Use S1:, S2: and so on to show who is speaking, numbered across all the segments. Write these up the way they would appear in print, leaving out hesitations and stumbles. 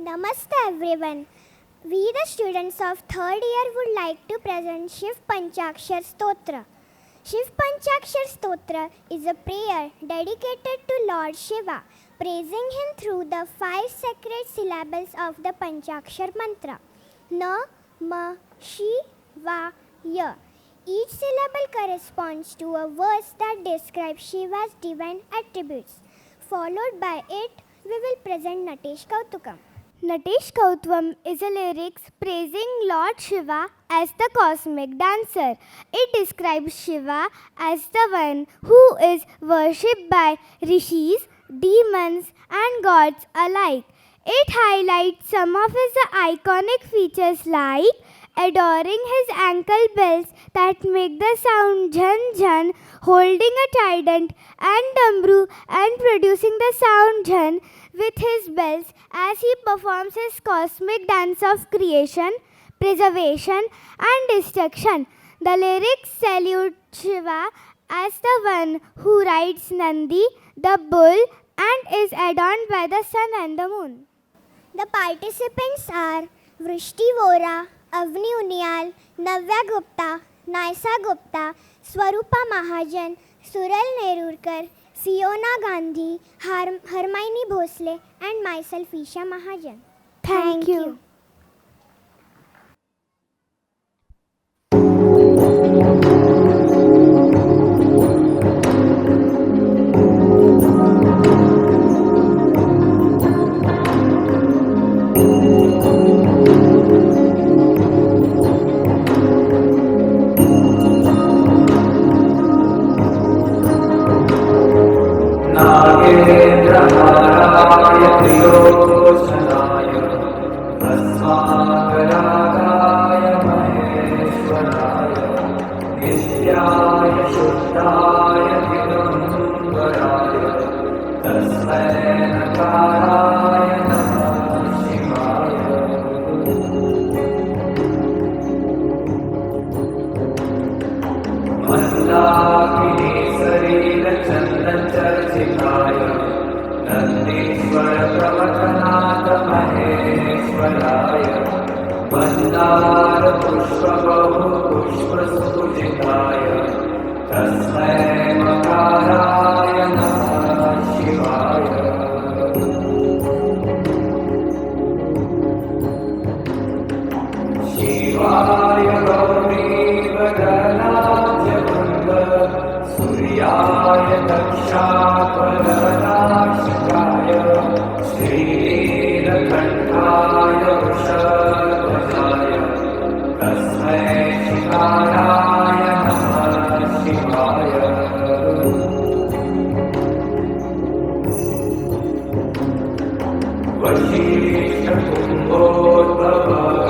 S1: Namaste everyone. We the students of third year would like to present Shiv Panchakshar Stotra. Shiv Panchakshar Stotra is a prayer dedicated to Lord Shiva, praising him through the 5 sacred syllables of the Panchakshar mantra. Na, ma, shi, va, ya. Each syllable corresponds to a verse that describes Shiva's divine attributes. Followed by it, we will present Natesh Kautukam. Natesh Kautvam is a lyrics praising Lord Shiva as the cosmic dancer. It describes Shiva as the one who is worshipped by rishis, demons and gods alike. It highlights some of his iconic features like adoring his ankle bells that make the sound jhan jhan, holding a trident and dambru and producing the sound jhan with his bells as he performs his cosmic dance of creation, preservation and destruction. The lyrics salute Shiva as the one who rides Nandi, the bull, and is adorned by the sun and the moon. The participants are Vrishti Vora, Avni Unial, Navya Gupta, Naisa Gupta, Swarupa Mahajan, Sural Nerurkar, Fiona Gandhi, Hermione Bhosle and myself Isha Mahajan. Thank you.
S2: नागेन्द्रहाराय त्रिलोचनाय भस्माकरागाय महेश्वराय नित्याय शुद्धाय दिगम्बराय तस्मै नकाराय नमः शिवाय मन्दाकिनी शरीरचन्द्रचर्चिताय नन्दीश्वर प्रवतनाथ महेश्वराय मन्दार पुष्पबहु पुष्पसुपूजिताय तस्मै मकाराय नमः शिवाय शिवाय गौरीवदनाय वृन्द सूर्याय दक्षापरनाशिकाय श्रीनीलकण्ठाय वृषध्वजाय तस्मै शिकाराय नमः शिवाय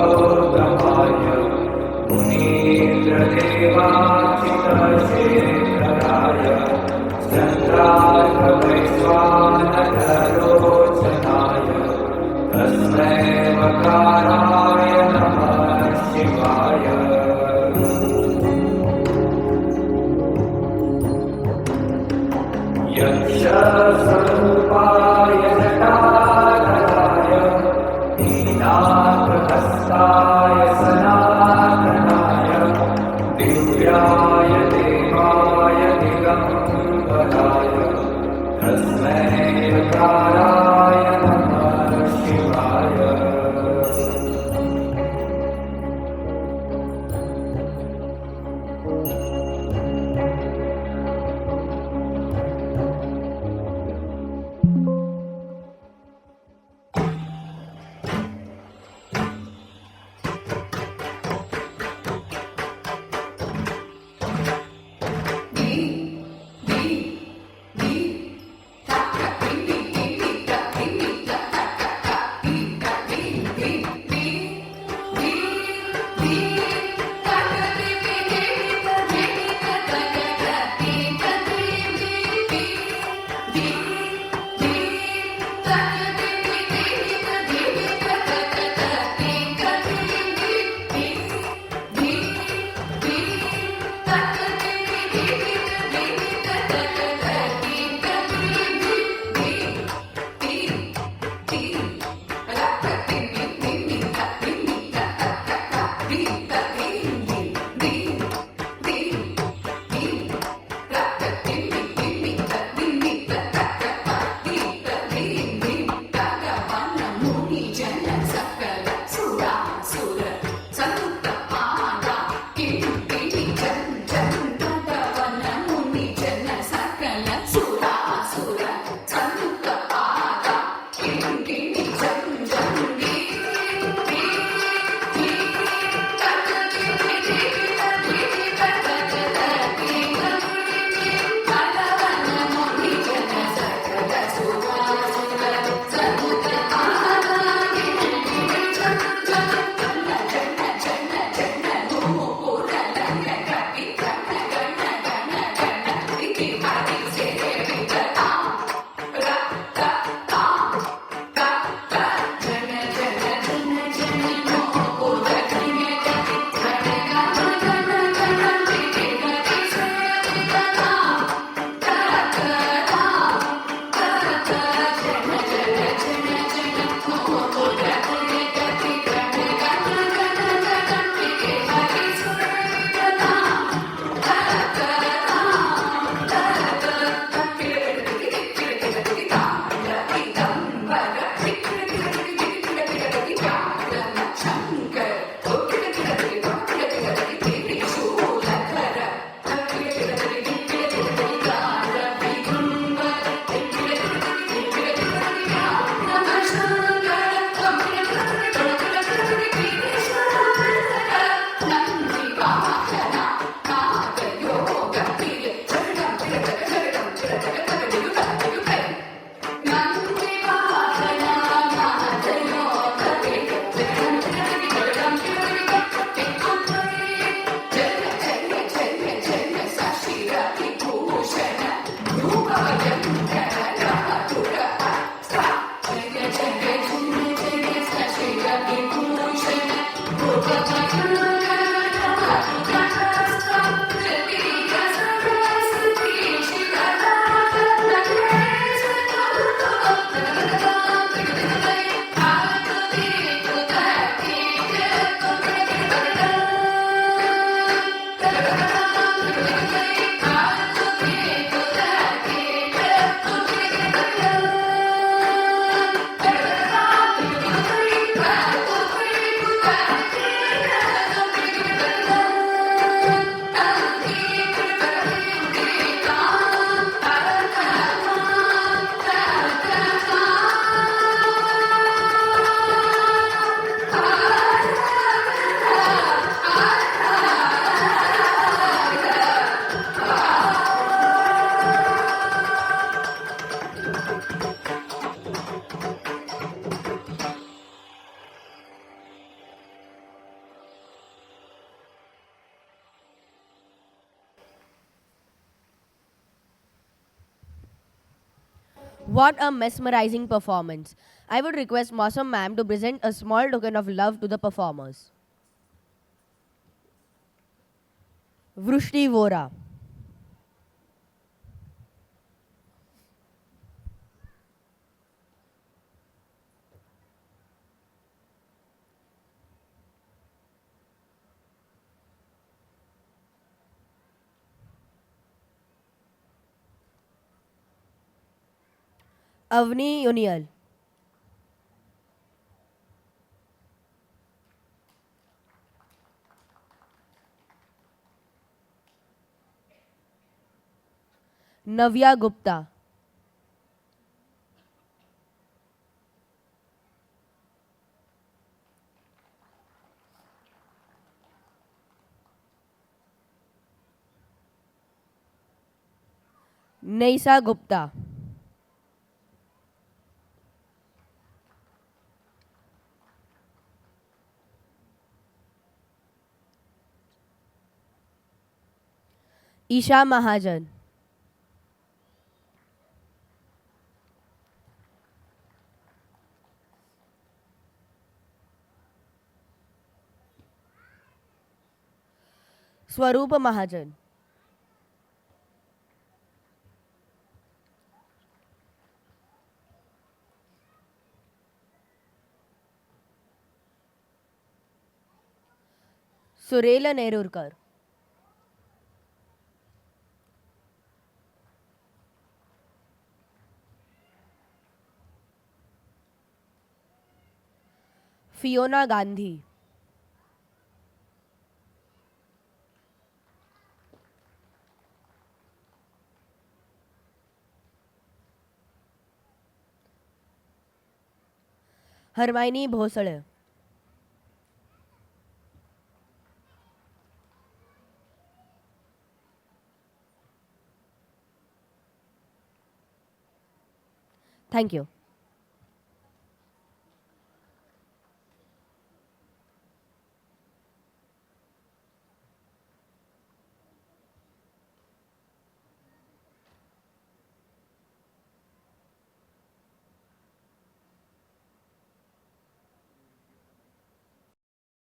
S2: वशिष्ठकुम्भोद्भवगौतमाय मुनीन्द्रदेवाचितशेखराय चन्द्रार्कवैश्वानरलोचनाय तस्मै मकाराय नमः शिवाय यक्षस्वरूपाय जटाधराय
S3: What a mesmerizing performance. I would request Mosam ma'am to present a small token of love to the performers. Vrushti Vora. Avni Unial. Navya Gupta. Neisa Gupta. Isha Mahajan. Swarupa Mahajan. Surela Nerurkar. Fiona Gandhi. Hermione Bhosale. Thank you.